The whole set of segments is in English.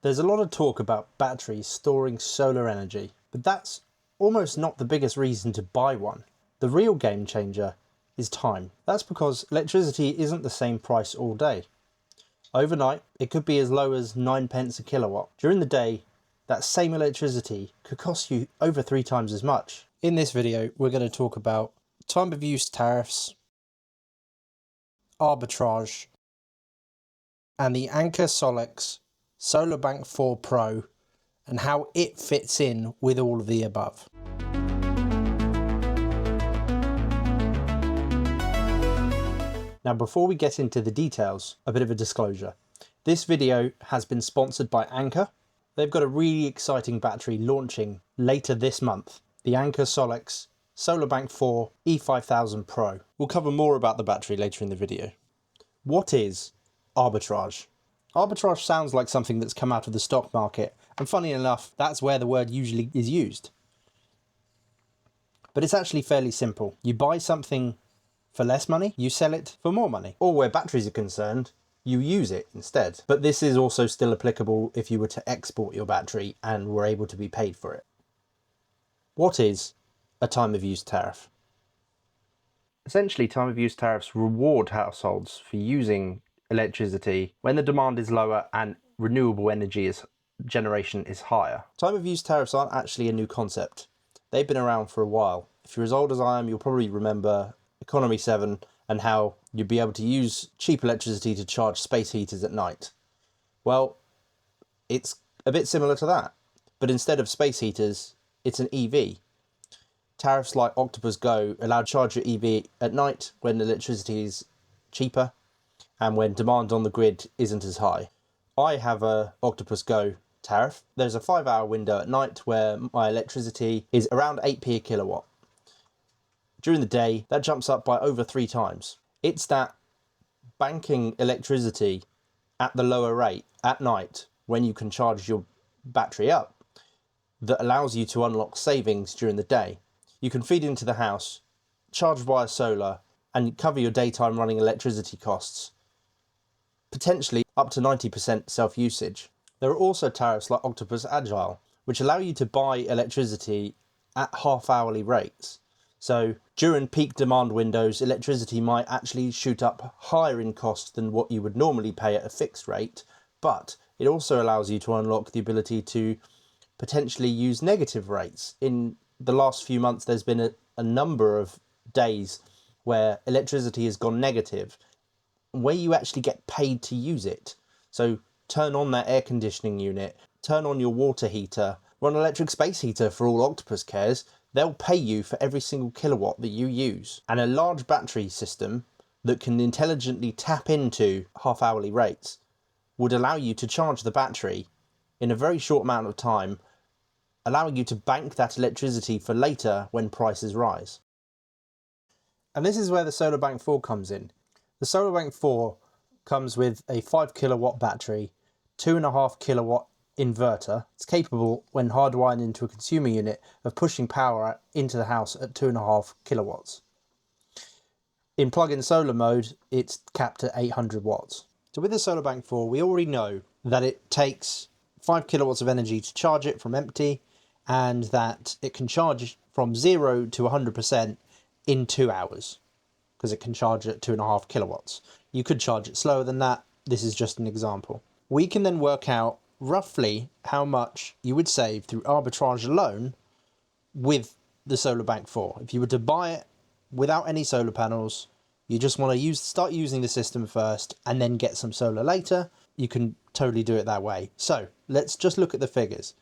There's a lot of talk about batteries storing solar energy, but that's almost not the biggest reason to buy one. The real game changer is time. That's because electricity isn't the same price all day. Overnight, it could be as low as 9 pence a kilowatt. During the day, that same electricity could cost you over 3 times as much. In this video, we're going to talk about time of use tariffs, arbitrage, and the Anker SOLIX Solarbank 4 Pro and how it fits in with all of the above. Now, before we get into the details, a bit of a disclosure. This video has been sponsored by Anker. They've got a really exciting battery launching later this month, the Anker SOLIX Solarbank 4 E5000 Pro. We'll cover more about the battery later in the video. What is arbitrage? Arbitrage sounds like something that's come out of the stock market, and funny enough, that's where the word usually is used. But it's actually fairly simple. You buy something for less money, you sell it for more money. Or where batteries are concerned, you use it instead. But this is also still applicable if you were to export your battery and were able to be paid for it. What is a time of use tariff? Essentially, time of use tariffs reward households for using electricity when the demand is lower and renewable energy generation is higher. Time of use tariffs aren't actually a new concept. They've been around for a while. If you're as old as I am, you'll probably remember Economy 7 and how you'd be able to use cheap electricity to charge space heaters at night. Well, it's a bit similar to that, but instead of space heaters, it's an EV. Tariffs like Octopus Go allow to charge your EV at night when electricity is cheaper and when demand on the grid isn't as high. I have a Octopus Go tariff. There's a 5-hour window at night where my electricity is around 8p a kilowatt. During the day, that jumps up by over 3 times. It's that banking electricity at the lower rate at night when you can charge your battery up that allows you to unlock savings during the day. You can feed into the house, charge via solar, and cover your daytime running electricity costs, potentially up to 90% self-usage. There are also tariffs like Octopus Agile, which allow you to buy electricity at half-hourly rates. So during peak demand windows, electricity might actually shoot up higher in cost than what you would normally pay at a fixed rate, but it also allows you to unlock the ability to potentially use negative rates. In the last few months, there's been a number of days where electricity has gone negative, where you actually get paid to use it. So turn on that air conditioning unit, turn on your water heater, run an electric space heater for all Octopus cares. They'll pay you for every single kilowatt that you use. And a large battery system that can intelligently tap into half-hourly rates would allow you to charge the battery in a very short amount of time, allowing you to bank that electricity for later when prices rise. And this is where the Solarbank 4 comes in. The Solarbank 4 comes with a 5 kilowatt battery, 2.5 kilowatt inverter. It's capable, when hardwired into a consumer unit, of pushing power into the house at 2.5 kilowatts. In plug-in solar mode, it's capped at 800 watts. So with the Solarbank 4, we already know that it takes 5 kilowatts of energy to charge it from empty, and that it can charge from 0 to 100% in 2 hours, because it can charge at 2.5 kilowatts. You could charge it slower than that. This is just an example. We can then work out roughly how much you would save through arbitrage alone with the Solarbank 4. If you were to buy it without any solar panels, you just want to start using the system first and then get some solar later, you can totally do it that way. So let's just look at the figures.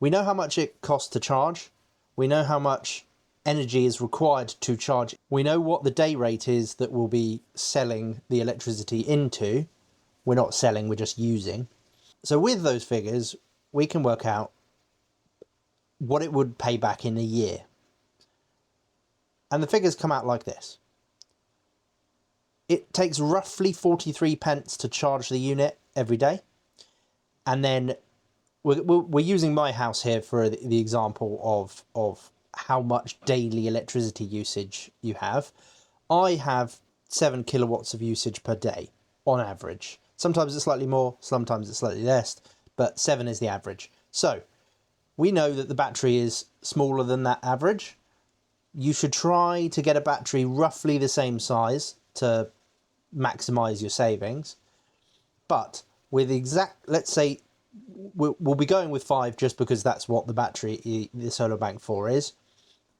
We know how much it costs to charge. We know how much energy is required to charge. We know what the day rate is that we'll be selling the electricity into. We're not selling, we're just using. So with those figures, we can work out what it would pay back in a year. And the figures come out like this. It takes roughly 43 pence to charge the unit every day. And then we're using my house here for the example of how much daily electricity usage you have. I have 7 kilowatts of usage per day on average. Sometimes it's slightly more, sometimes it's slightly less, but 7 is the average. So we know that the battery is smaller than that average. You should try to get a battery roughly the same size to maximize your savings. But with let's say we'll be going with 5 just because that's what the battery, the Solarbank 4 is.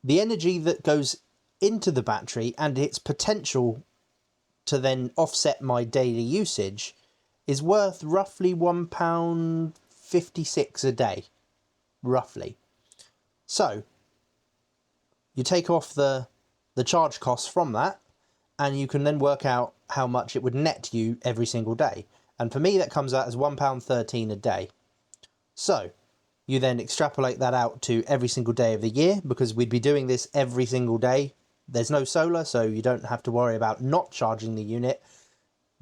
The energy that goes into the battery and its potential to then offset my daily usage is worth roughly £1.56 a day, roughly. So you take off the charge costs from that, and you can then work out how much it would net you every single day. And for me, that comes out as £1.13 a day. So you then extrapolate that out to every single day of the year, because we'd be doing this every single day. There's no solar, so you don't have to worry about not charging the unit.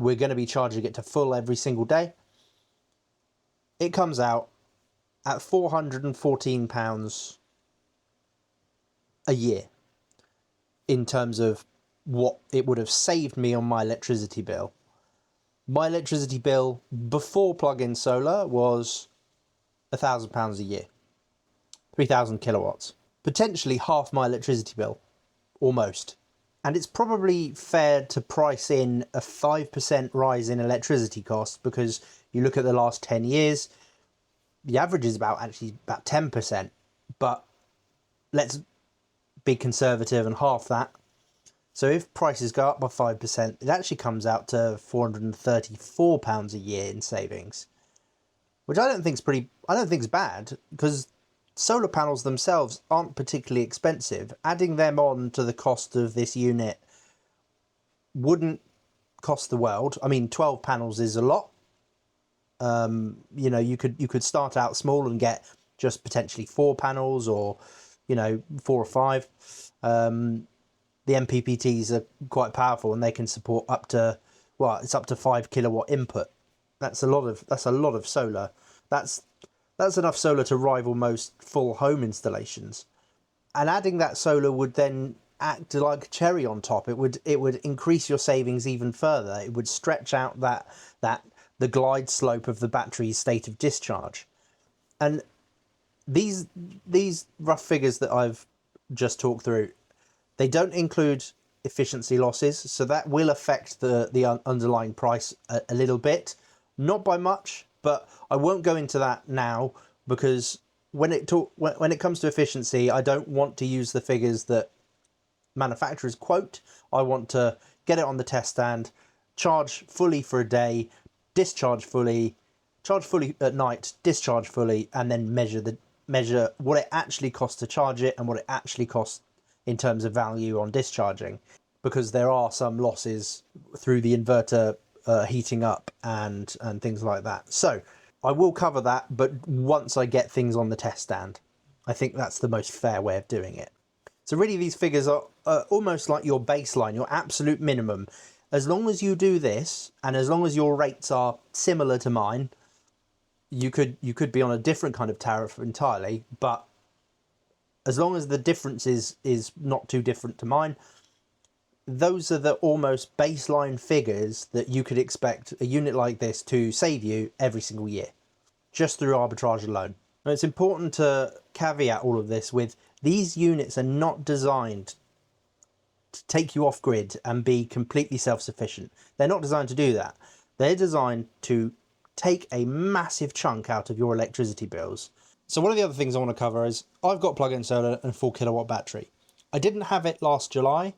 We're going to be charging it to full every single day. It comes out at £414 a year in terms of what it would have saved me on my electricity bill. My electricity bill before plug-in solar was £1,000 a year, 3,000 kilowatts, potentially half my electricity bill, almost. And it's probably fair to price in a 5% rise in electricity costs, because you look at the last 10 years, the average is about 10%, but let's be conservative and half that. So if prices go up by 5%, it actually comes out to £434 a year in savings, which I don't think is bad, because solar panels themselves aren't particularly expensive. Adding them on to the cost of this unit wouldn't cost the world. I mean, 12 panels is a lot. You know, you could start out small and get just potentially 4 panels, or 4 or 5. The MPPTs are quite powerful, and they can support up to 5 kilowatt input. That's a lot of solar. That's enough solar to rival most full home installations. And adding that solar would then act like a cherry on top. It would increase your savings even further. It would stretch out the glide slope of the battery's state of discharge. And these rough figures that I've just talked through, they don't include efficiency losses, so that will affect the underlying price a little bit, not by much, but I won't go into that now, because when it comes to efficiency, I don't want to use the figures that manufacturers quote. I want to get it on the test stand, charge fully for a day, discharge fully, charge fully at night, discharge fully, and then measure what it actually costs to charge it and what it actually costs in terms of value on discharging, because there are some losses through the inverter heating up and things like that. So I will cover that, but once I get things on the test stand. I think that's the most fair way of doing it. So really, these figures are almost like your baseline, your absolute minimum. As long as you do this, and as long as your rates are similar to mine, you could be on a different kind of tariff entirely, but as long as the difference is not too different to mine, those are the almost baseline figures that you could expect a unit like this to save you every single year, just through arbitrage alone. And it's important to caveat all of this with, these units are not designed to take you off grid and be completely self-sufficient. They're not designed to do that. They're designed to take a massive chunk out of your electricity bills. So one of the other things I want to cover is, I've got plug-in solar and 4 kilowatt battery. I didn't have it last July.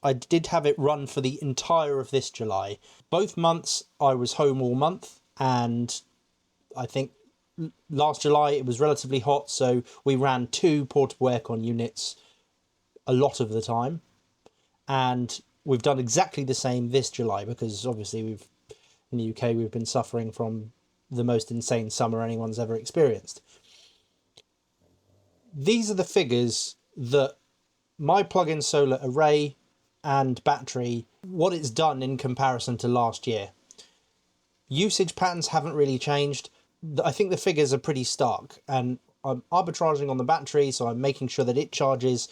I did have it run for the entire of this July. Both months I was home all month, and I think last July it was relatively hot, so we ran 2 portable aircon units a lot of the time. And we've done exactly the same this July, because obviously in the UK we've been suffering from the most insane summer anyone's ever experienced. These are the figures that my plug-in solar array and battery, what it's done in comparison to last year. Usage patterns haven't really changed. I think the figures are pretty stark, and I'm arbitraging on the battery, so I'm making sure that it charges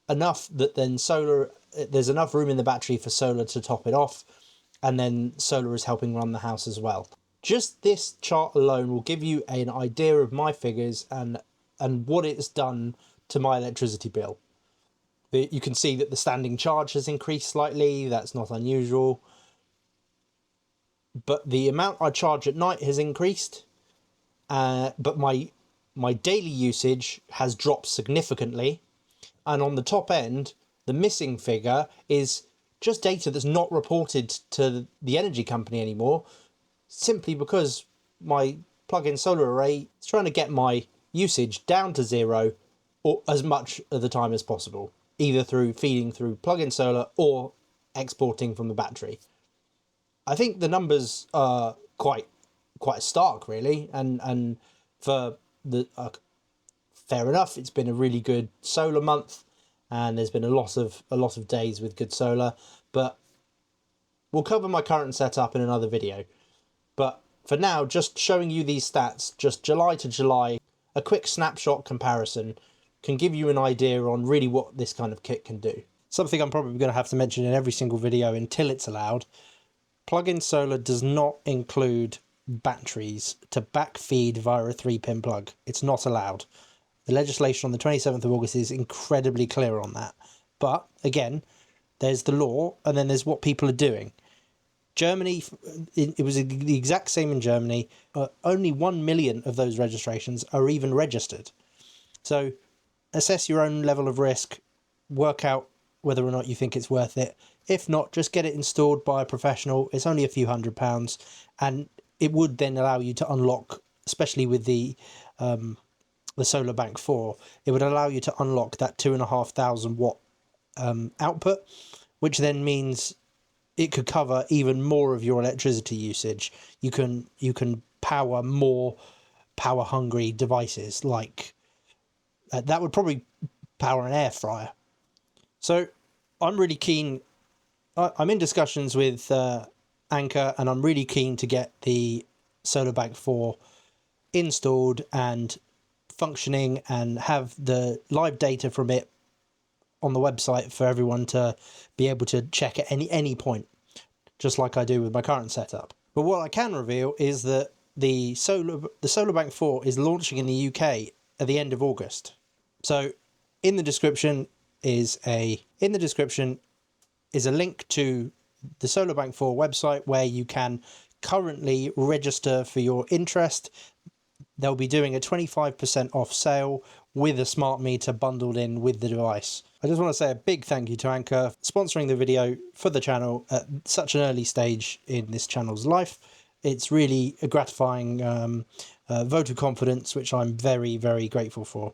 enough that then there's enough room in the battery for solar to top it off, and then solar is helping run the house as well. Just this chart alone will give you an idea of my figures and what it's done to my electricity bill. You can see that the standing charge has increased slightly. That's not unusual. But the amount I charge at night has increased. But my daily usage has dropped significantly. And on the top end, the missing figure is just data that's not reported to the energy company anymore, simply because my plug-in solar array is trying to get my usage down to zero or as much of the time as possible, either through feeding through plug-in solar or exporting from the battery. I think the numbers are quite stark, really, and for the fair enough, it's been a really good solar month, and there's been a lot of days with good solar, but we'll cover my current setup in another video. But for now, just showing you these stats, just July to July, a quick snapshot comparison can give you an idea on really what this kind of kit can do. Something I'm probably going to have to mention in every single video until it's allowed. Plug-in solar does not include batteries to backfeed via a 3-pin plug. It's not allowed. The legislation on the 27th of August is incredibly clear on that. But again, there's the law and then there's what people are doing. Germany, it was the exact same in Germany. Only 1 million of those registrations are even registered. So assess your own level of risk, work out whether or not you think it's worth it. If not, just get it installed by a professional. It's only a few £100s, and it would then allow you to unlock, especially with the SolarBank 4, it would allow you to unlock that 2,500 watt output, which then means it could cover even more of your electricity usage. You can power more power hungry devices, like that would probably power an air fryer. So I'm really keen. I'm in discussions with Anker, and I'm really keen to get the SolarBank 4 installed and functioning and have the live data from it on the website for everyone to be able to check at any point, just like I do with my current setup. But what I can reveal is that the SolarBank 4 is launching in the UK at the end of August. So in the description is a link to the SolarBank 4 website where you can currently register for your interest. They'll be doing a 25% off sale with a smart meter bundled in with the device. I just want to say a big thank you to Anker for sponsoring the video for the channel at such an early stage in this channel's life. It's really a gratifying vote of confidence, which I'm very, very grateful for.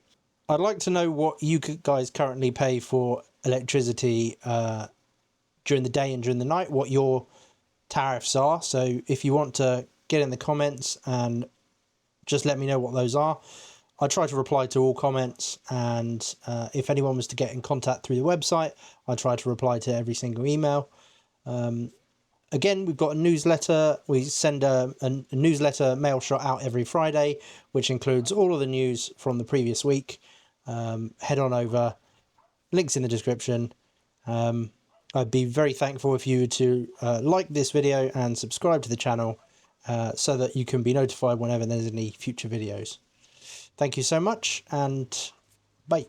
I'd like to know what you guys currently pay for electricity during the day and during the night, what your tariffs are. So if you want to get in the comments and just let me know what those are. I try to reply to all comments, and if anyone was to get in contact through the website, I try to reply to every single email. Again, we've got a newsletter. We send a newsletter mail shot out every Friday, which includes all of the news from the previous week. Head on over, links in the description. I'd be very thankful if you were to like this video and subscribe to the channel so that you can be notified whenever there's any future videos. Thank you so much, and bye.